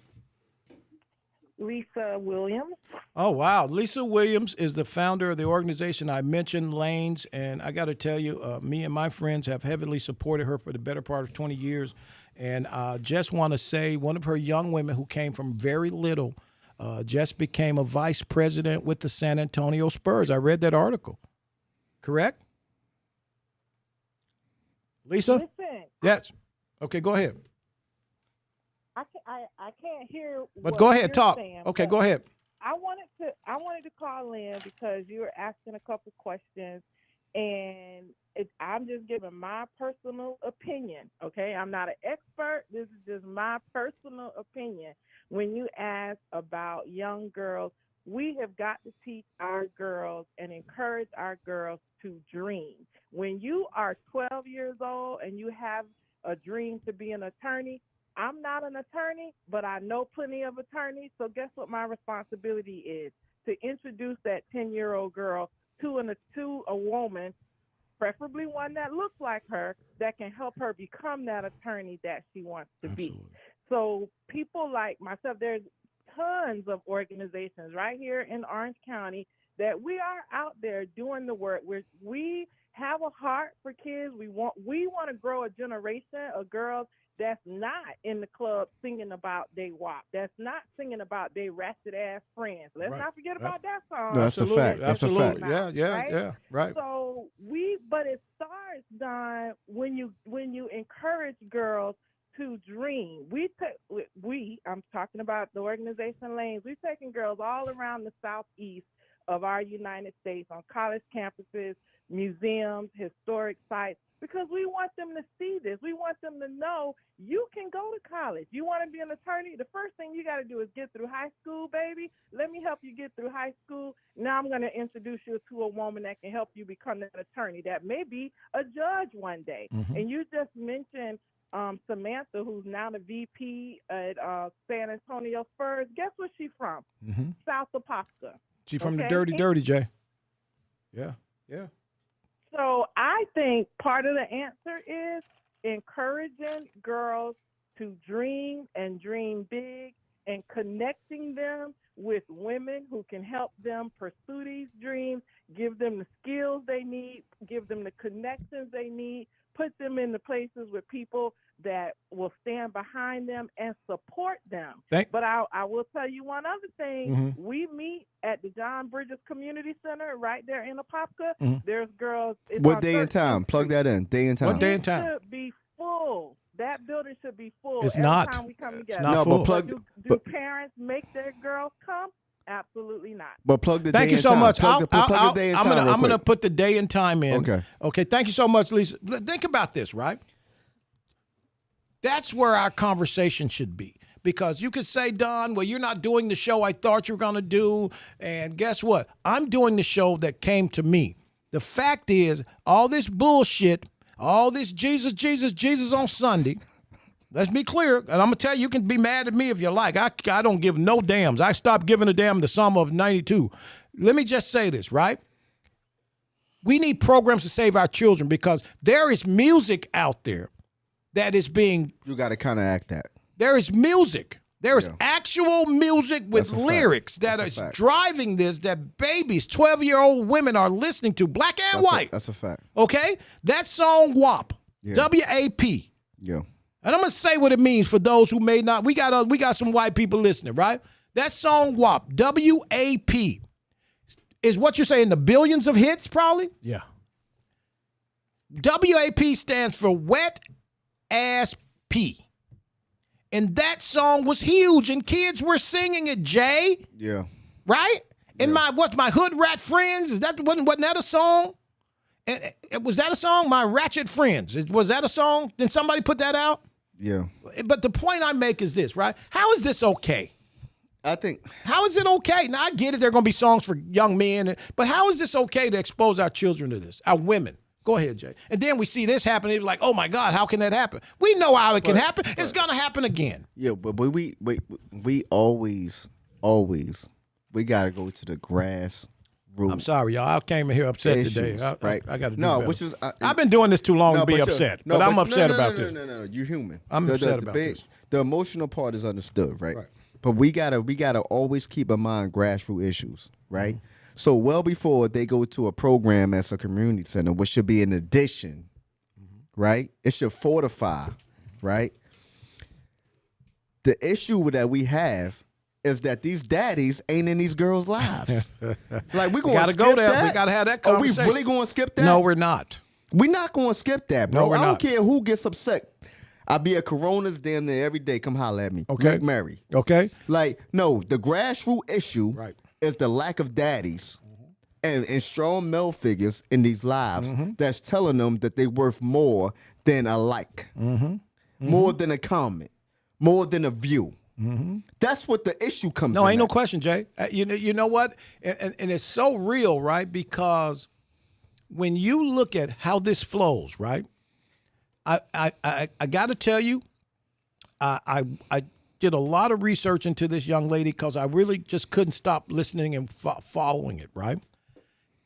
Lisa Williams. Oh, wow. Lisa Williams is the founder of the organization I mentioned, Lanes. And I got to tell you, me and my friends have heavily supported her for the better part of 20 years. And I just want to say one of her young women who came from very little just became a vice president with the San Antonio Spurs. I read that article. Correct? Lisa? Listen, Yes. Okay, go ahead. I can't hear. But what go ahead, you're talk. saying, Okay, but go ahead. I wanted to call in because you were asking a couple questions, and I'm just giving my personal opinion. Okay, I'm not an expert. This is just my personal opinion. When you ask about young girls, we have got to teach our girls and encourage our girls to dream. When you are 12 years old and you have a dream to be an attorney, I'm not an attorney, but I know plenty of attorneys. So guess what my responsibility is? To introduce that 10-year-old girl to a woman, preferably one that looks like her, that can help her become that attorney that she wants to be. So people like myself, there's tons of organizations right here in Orange County that we are out there doing the work. We have a heart for kids. We want to grow a generation of girls that's not in the club singing about they WAP. That's not singing about they ratchet ass friends. Let's not forget about that song. No, that's a fact. That's a fact. Yeah, right. So but it starts, Don, when you encourage girls to dream. I'm talking about the organization Lanes. We've taken girls all around the southeast of our United States on college campuses, museums, historic sites, because we want them to see this. We want them to know you can go to college. You want to be an attorney? The first thing you got to do is get through high school, baby. Let me help you get through high school. Now I'm going to introduce you to a woman that can help you become an attorney, that may be a judge one day. Mm-hmm. And you just mentioned Samantha, who's now the VP at San Antonio Spurs. Guess where she's from? Mm-hmm. South Apopka. She's from the dirty, Jay. Yeah. So I think part of the answer is encouraging girls to dream and dream big and connecting them with women who can help them pursue these dreams, give them the skills they need, give them the connections they need, put them in the places with people that will stand behind them and support them. But I will tell you one other thing. Mm-hmm. We meet at the John Bridges Community Center right there in Apopka. Mm-hmm. There's girls. What day and time? Plug that in. Day and time. What day and time? It should be full. That building should be full. It's every not. time we come together. It's not full. But plug. Do parents make their girls come? Absolutely not. But plug the Thank day you and so time. much. Plug the day and time. I'm gonna put the day and time in. Okay. Thank you so much, Lisa. Think about this, right? That's where our conversation should be. Because you could say, Don, well, you're not doing the show I thought you were going to do. And guess what? I'm doing the show that came to me. The fact is, all this bullshit, all this Jesus on Sunday, let's be clear. And I'm going to tell you, you can be mad at me if you like. I don't give no dams. I stopped giving a damn the summer of 92. Let me just say this, right? We need programs to save our children because there is music out there that is being... You got to kind of act that. There is music. There is actual music with lyrics that is driving this, that babies, 12-year-old women are listening to, black and white. That's a fact. Okay? That song, WAP. Yeah. W-A-P. Yeah. And I'm going to say what it means for those who may not. We got some white people listening, right? That song, WAP, W-A-P, is what you're saying, the billions of hits, probably? Yeah. W-A-P stands for Wet Ass P. And that song was huge, and kids were singing it, Jay. Yeah. Right? And my Hood Rat Friends, wasn't that a song? Was that a song? My Ratchet Friends. Was that a song? Did somebody put that out? Yeah. But the point I make is this, right? How is this okay? How is it okay? Now, I get it. There are going to be songs for young men, but how is this okay to expose our children to this, our women? Go ahead, Jay. And then we see this happen. It's like, oh, my God, how can that happen? We know how it can happen. It's going to happen again. Yeah, but we always, we got to go to the grassroots root. I'm sorry, y'all. I came in here upset issues, today. right? I got to do no, better. which is I've been doing this too long to be but upset, no, but I'm upset no, about no, this. No, you're human. I'm upset about big, this. The emotional part is understood, right? Right. But we gotta always keep in mind grassroots issues, right? So well before they go to a program as a community center, which should be an addition, right? It should fortify, right? The issue that we have is that these daddies ain't in these girls' lives. Like we gotta skip go there. that? We gotta have that Are we conversation. really going to skip that? No, we're not. We're not going to skip that, bro. No, we're I don't not. care who gets upset. I be at Coronas damn near every day. Come holler at me. Okay. Make merry. Okay. Like, no, the grassroots issue Right. is the lack of daddies and strong male figures in these lives that's telling them that they worth more than a like, more than a comment, more than a view. That's what the issue comes No, in ain't no at. question, Jay. You know what? And it's so real, right? Because when you look at how this flows, right? I got to tell you, I did a lot of research into this young lady because I really just couldn't stop listening and following it, right?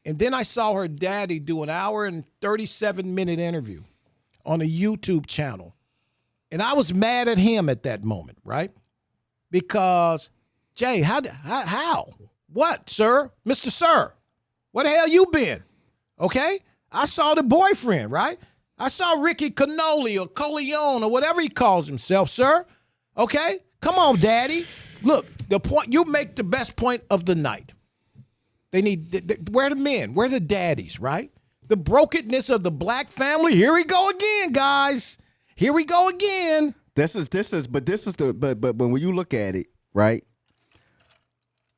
And then I saw her daddy do an hour and 37-minute interview on a YouTube channel. And I was mad at him at that moment, right? Because, Jay, how? What, sir? Mr. Sir, where the hell you been? Okay? I saw the boyfriend, right? I saw Ricky Cannoli or Coleon or whatever he calls himself, sir. Okay? Come on, daddy. Look, the point you make the best point of the night. They need where the men, where the daddies, right? The brokenness of the black family. Here we go again, guys. Here we go again. But when you look at it, right?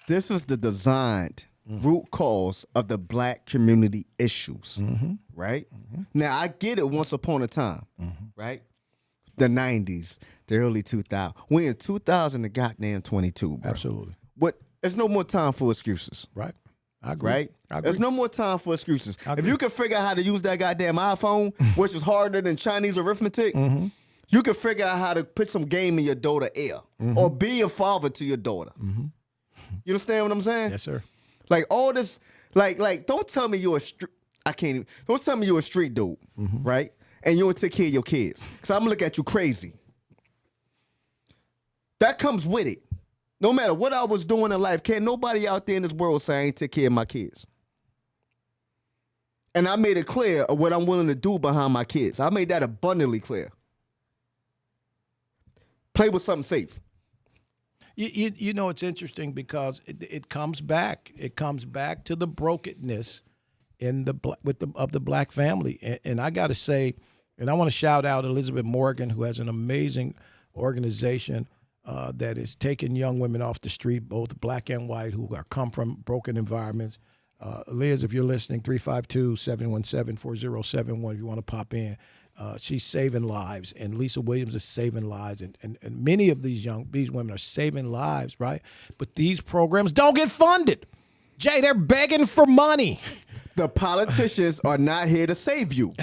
This is the designed root cause of the black community issues, right? Now I get it. Once upon a time, right? The 90s, the early 2000s. We in 2000 and goddamn 22, bro. Absolutely. What? There's no more time for excuses. Right. I agree. Right? I agree. There's no more time for excuses. If agree. you can figure out how to use that goddamn iPhone, which is harder than Chinese arithmetic, you can figure out how to put some game in your daughter's ear or be a father to your daughter. You understand what I'm saying? Yes, sir. Like all this, like don't tell me you're a don't tell me you're a street dude, right? And you don't take care of your kids. Because I'm gonna look at you crazy. That comes with it. No matter what I was doing in life, can't nobody out there in this world say I ain't take care of my kids. And I made it clear of what I'm willing to do behind my kids. I made that abundantly clear. Play with something safe. You know, it's interesting because it comes back. It comes back to the brokenness in the of the black family. And I got to say, and I want to shout out Elizabeth Morgan, who has an amazing organization that is taking young women off the street, both black and white, who come from broken environments. Liz, if you're listening, 352-717-4071, if you want to pop in. She's saving lives, and Lisa Williams is saving lives, and many of these women are saving lives, right? But these programs don't get funded. Jay, they're begging for money. The politicians are not here to save you.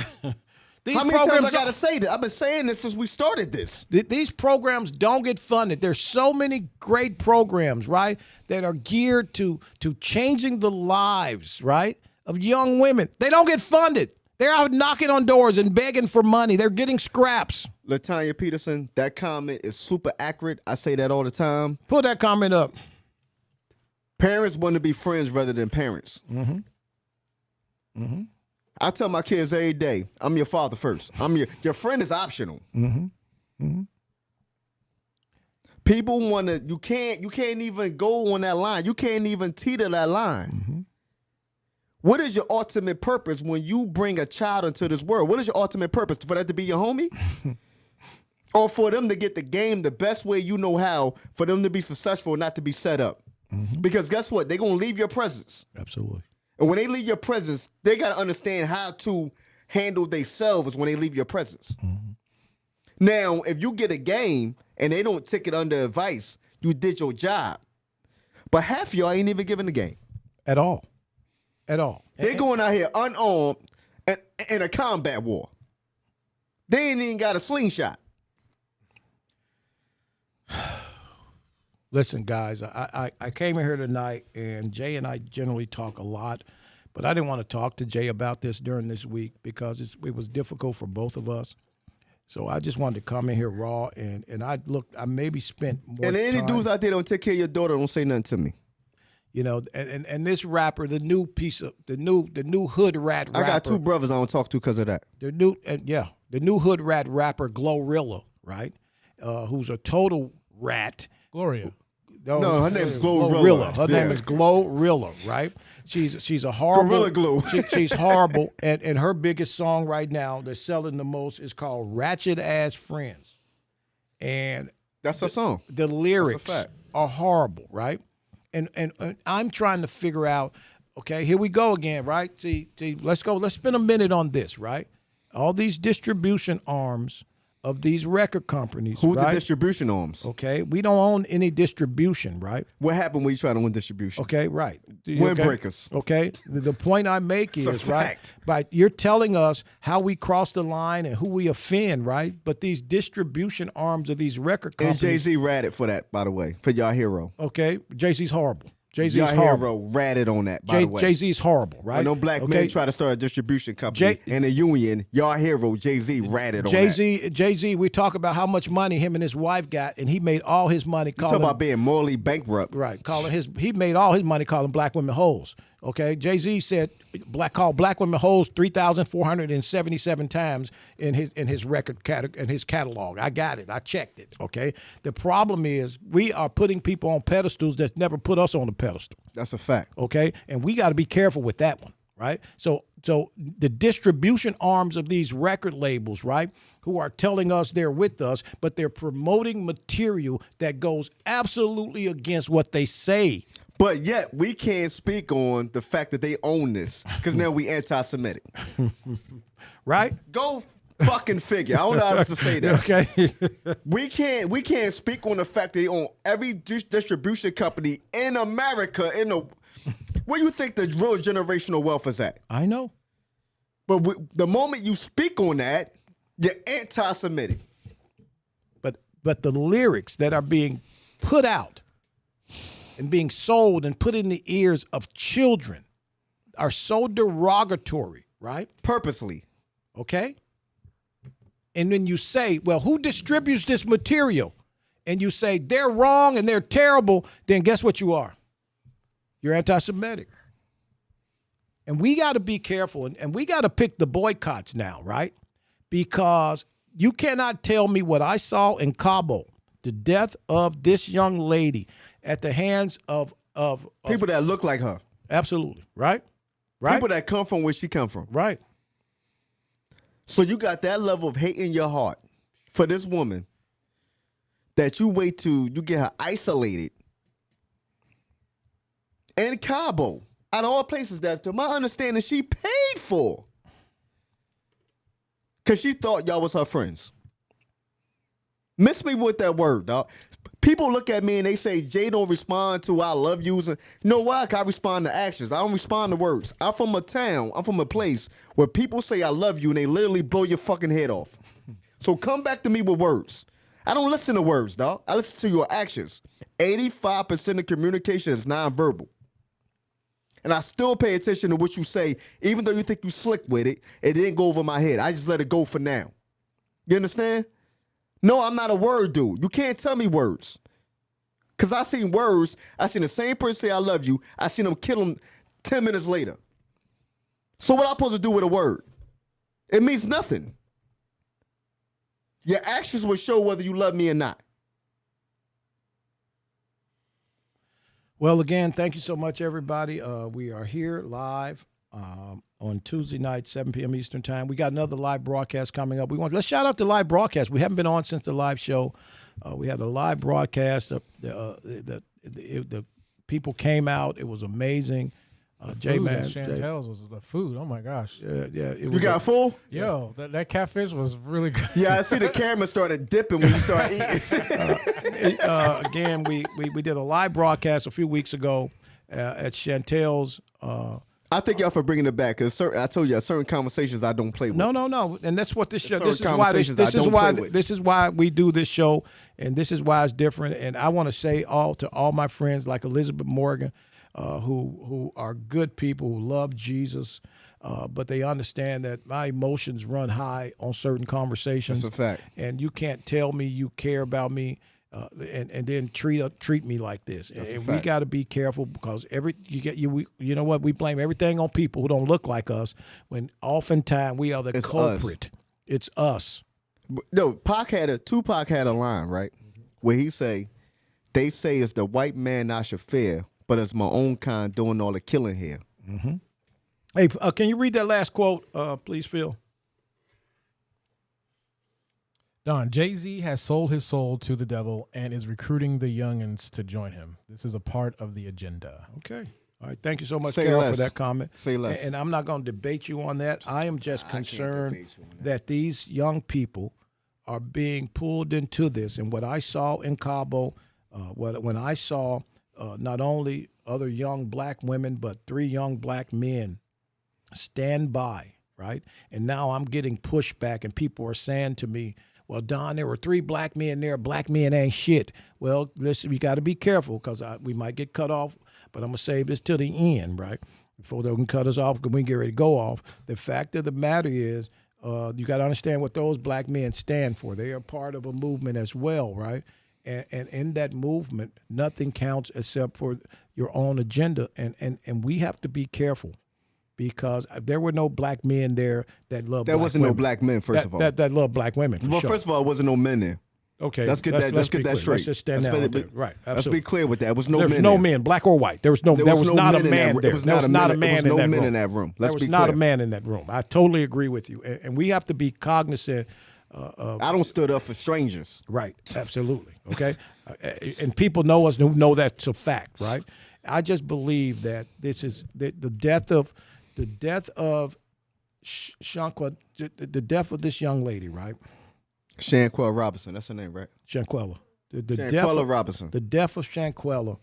These How many times programs I gotta say this? I've been saying this since we started this. These programs don't get funded. There's so many great programs, right, that are geared to changing the lives, right, of young women. They don't get funded. They're out knocking on doors and begging for money. They're getting scraps. LaTanya Peterson, that comment is super accurate. I say that all the time. Pull that comment up. Parents want to be friends rather than parents. I tell my kids every day, I'm your father first. Your friend is optional. People want to, you can't even go on that line. You can't even teeter that line. What is your ultimate purpose when you bring a child into this world? What is your ultimate purpose? For that to be your homie? Or for them to get the game the best way you know how, for them to be successful and not to be set up? Because guess what? They're going to leave your presence. Absolutely. And when they leave your presence, they got to understand how to handle themselves when they leave your presence. Now, if you get a game and they don't take it under advice, you did your job. But half of y'all ain't even giving the game. At all. At all. They're going out here unarmed and in a combat war. They ain't even got a slingshot. Listen, guys, I came in here tonight, and Jay and I generally talk a lot, but I didn't want to talk to Jay about this during this week because it was difficult for both of us. So I just wanted to come in here raw, and I maybe spent more And any time, dudes out there don't take care of your daughter, don't say nothing to me. you know, and this rapper, the new hood rat rapper. I got two brothers I don't talk to because of that. The new hood rat rapper Glorilla, right? Who's a total rat. Gloria. No, her name's Glorilla. Her name is Glorilla, right? She's a horrible. Gorilla Glue. She's horrible, and her biggest song right now that's selling the most is called "Ratchet Ass Friends," and That's her song. the lyrics fact. are horrible, right? And I'm trying to figure out. Okay, here we go again, right? See, let's go. Let's spend a minute on this, right? All these distribution arms of these record companies. Who's right? the distribution arms? Okay, we don't own any distribution, right? What happened when you try to win distribution? Okay, right. Windbreakers. Okay, the point I make It's a is right. fact. But you're telling us how we cross the line and who we offend, right? But these distribution arms of these record And companies. Jay-Z ratted for that, by the way, for y'all hero. Okay, Jay-Z's horrible. Jay-Z's Y'all horrible. hero ratted on that, by the way. Jay-Z's horrible, right? When no black okay? men try to start a distribution company and a union, y'all hero Jay-Z ratted on that. Jay-Z, we talk about how much money him and his wife got, and he made all his money You calling talk about being morally bankrupt. right, he made all his money calling black women hoes. Okay, Jay-Z said called black women hoes 3,477 times in his record catalog. I got it. I checked it. Okay, the problem is we are putting people on pedestals that never put us on a pedestal. That's a fact. Okay, and we got to be careful with that one, right? So the distribution arms of these record labels, right, who are telling us they're with us, but they're promoting material that goes absolutely against what they say. But yet we can't speak on the fact that they own this because now we anti-Semitic. Right? Go fucking figure. I don't know how else to say that. Okay. We can't speak on the fact that they own every distribution company in America. Where you think the real generational wealth is at? I know. But the moment you speak on that, you're anti-Semitic. But the lyrics that are being put out and being sold and put in the ears of children are so derogatory, right? Purposely. Okay? And then you say, well, who distributes this material? And you say they're wrong and they're terrible, then guess what you are? You're anti-Semitic. And we got to be careful, and we got to pick the boycotts now, right? Because you cannot tell me what I saw in Cabo, the death of this young lady at the hands of People that look like her. absolutely, right? Right? People that come from where she come from. Right. So you got that level of hate in your heart for this woman that you wait to you get her isolated in Cabo, out of all places that, to my understanding, she paid for. Because she thought y'all was her friends. Miss me with that word, dog. People look at me and they say, Jay don't respond to I love yous. And you know why? 'Cause I respond to actions. I don't respond to words. I'm from a place where people say I love you and they literally blow your fucking head off. So come back to me with words. I don't listen to words, dog. I listen to your actions. 85% of communication is nonverbal. And I still pay attention to what you say, even though you think you slick with it. It didn't go over my head. I just let it go for now. You understand? No, I'm not a word dude. You can't tell me words. Because I seen words. I seen the same person say I love you. I seen them kill him 10 minutes later. So what am I supposed to do with a word? It means nothing. Your actions will show whether you love me or not. Well, again, thank you so much, everybody. We are here live on Tuesday night, 7 p.m. Eastern Time. We got another live broadcast coming up. Let's shout out the live broadcast. We haven't been on since the live show. We had a live broadcast. The people came out. It was amazing. J-Man. Chantel's was the food. Oh my gosh. You got full? Yo, that catfish was really good. Yeah, I see the camera started dipping when you start eating. Again, we did a live broadcast a few weeks ago at Chantel's. I thank y'all for bringing it back. Cause I told you, certain conversations I don't play with. No, and that's what this show. There's This is certain why. conversations I don't play with. This is why we do this show, and this is why it's different. And I want to say to all my friends like Elizabeth Morgan, who are good people who love Jesus, but they understand that my emotions run high on certain conversations. That's a fact. And you can't tell me you care about me. And then treat me like this. That's and a we fact. got to be careful because you know what, we blame everything on people who don't look like us when oftentimes we are the It's culprit. It's us. No, Tupac had a line, right? Where he say, they say it's the white man I should fear, but it's my own kind doing all the killing here. Hey, can you read that last quote, please, Phil? Don, Jay-Z has sold his soul to the devil and is recruiting the youngins to join him. This is a part of the agenda. Okay. All right. Thank you so much, Say Carol, less. for that comment. Say less. And I'm not going to debate you on that. I am just I can't concerned debate you on that these young people are being pulled into this. And what I saw in Cabo, when I saw not only other young black women, but 3 young black men stand by, right? And now I'm getting pushback, and people are saying to me, well, Don, there were 3 black men there. Black men ain't shit. Well, listen, we got to be careful because we might get cut off, but I'm going to save this till the end, right? Before they can cut us off, because we can get ready to go off. The fact of the matter is, you got to understand what those black men stand for. They are part of a movement as well, right? And in that movement, nothing counts except for your own agenda. And we have to be careful. Because there were no black men there that loved. There black wasn't women. no black men, first of all. That love black women. Well, sure. first of all, it wasn't no men there. Okay, Let's get that be straight. clear. Let's just stand Let's down be- there. Right. Let's Absolutely. be clear with that. There was no There men was no there. men, black or white. There was no no not a men in man that- there. It was There not was a not a man- man There was in no that men room. in that room. There Let's was be not a clear. man in that room. I totally agree with you, and we have to be cognizant. I don't stood up for strangers. Right. Absolutely. Okay. And people know us who know that's a fact. Right. I just believe that this is the death of Shanquella, the death of this young lady, right? Shanquella Robinson, that's her name, right? Shanquella. The death Shanquella of, Robinson. The death of Shanquella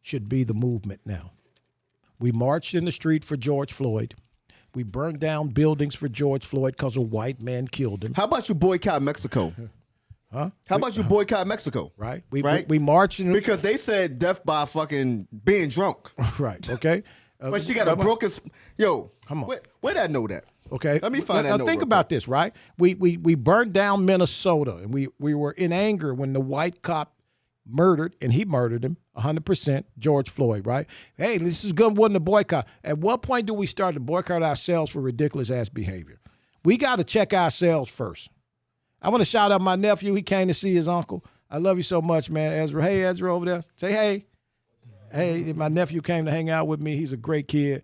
should be the movement now. We marched in the street for George Floyd. We burned down buildings for George Floyd because a white man killed him. How about you boycott Mexico? Huh? How about you boycott Mexico? Right? Right? We marched in Because they said death by fucking being drunk. right. Okay. But she got a broken. Yo, Come on. Where'd I know that? Okay. Let me find that Now note think real about this, right? We burned down Minnesota, and we were in anger when the white cop murdered, and he murdered him 100%, George Floyd, right? Hey, this is good. Wasn't a boycott. At what point do we start to boycott ourselves for ridiculous ass behavior? We got to check ourselves first. I want to shout out my nephew. He came to see his uncle. I love you so much, man, Ezra. Hey, Ezra over there. Say hey. Hey, my nephew came to hang out with me. He's a great kid.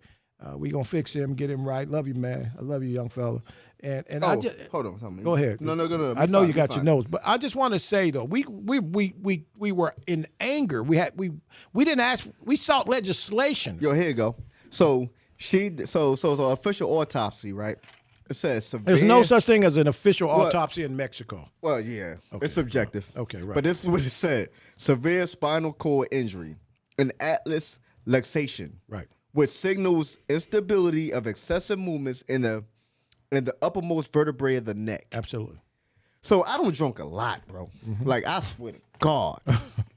We gonna fix him, get him right. Love you, man. I love you, young fella. And I just hold on, tell me. go ahead. No. I know you got your nose, but I just want to say though, we were in anger. We didn't ask. We sought legislation. Yo, here you go. So official autopsy, right? It says severe. There's no such thing as an official autopsy in Mexico. Well, yeah, it's subjective. Okay, right. But this is what it said: severe spinal cord injury, an atlas luxation, Right. which signals instability of excessive movements in the uppermost vertebrae of the neck. Absolutely. So I don't drink a lot, bro. Like I swear to God,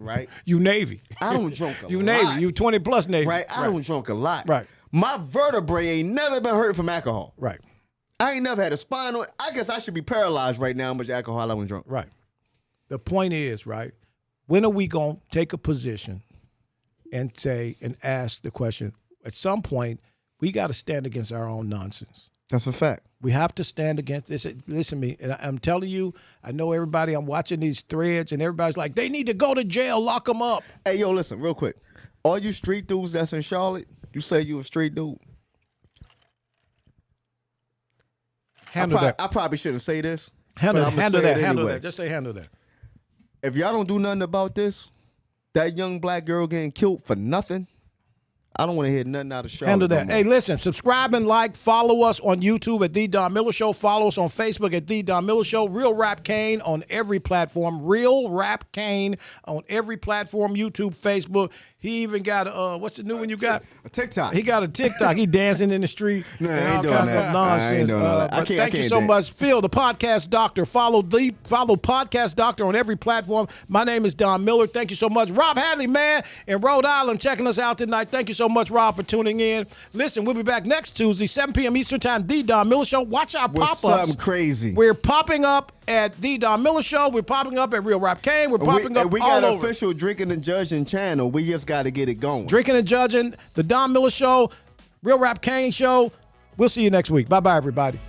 right? You Navy. I don't drink a You lot. Navy. You 20 plus Navy. Right? I don't drink a lot. Right. My vertebrae ain't never been hurt from alcohol. Right. I ain't never had a spinal. I guess I should be paralyzed right now how much alcohol I don't drink. Right. The point is, right, when are we going to take a position and say and ask the question, at some point, we got to stand against our own nonsense. That's a fact. We have to stand against this. Listen to me, and I'm telling you, I know everybody, I'm watching these threads, and everybody's like, they need to go to jail, lock them up. Hey, yo, listen, real quick. All you street dudes that's in Charlotte, you say you a street dude. Handle that. I probably shouldn't say this. Handle but I'ma say that. it Handle anyway. that. Just say handle that. If y'all don't do nothing about this, that young black girl getting killed for nothing, I don't want to hear nothing out of Charlotte. Handle no that. more. Hey, listen, subscribe and like. Follow us on YouTube at The Don Miller Show. Follow us on Facebook at The Don Miller Show. Real Rap Kane on every platform. Real Rap Kane on every platform. YouTube, Facebook. He even got what's the new one you got? A TikTok. He got a TikTok. He dancing in the street. No, I and ain't all doing kinds that. of nonsense. I ain't doing all that. I But can't- thank I you can't so do it. much, Phil, the Podcast Doctor. Follow Podcast Doctor on every platform. My name is Don Miller. Thank you so much, Rob Hadley, man, in Rhode Island, checking us out tonight. Thank you so much, Rob, for tuning in. Listen, we'll be back next Tuesday, 7 p.m. Eastern Time. The Don Miller Show. Watch our With pop-ups. something crazy. We're popping up at The Don Miller Show. We're popping up at Real Rap Kane. We're popping up we all got an over. official Drinking and Judging channel. We just got to get it going. Drinking and Judging, The Don Miller Show, Real Rap Kane Show. We'll see you next week. Bye-bye, everybody.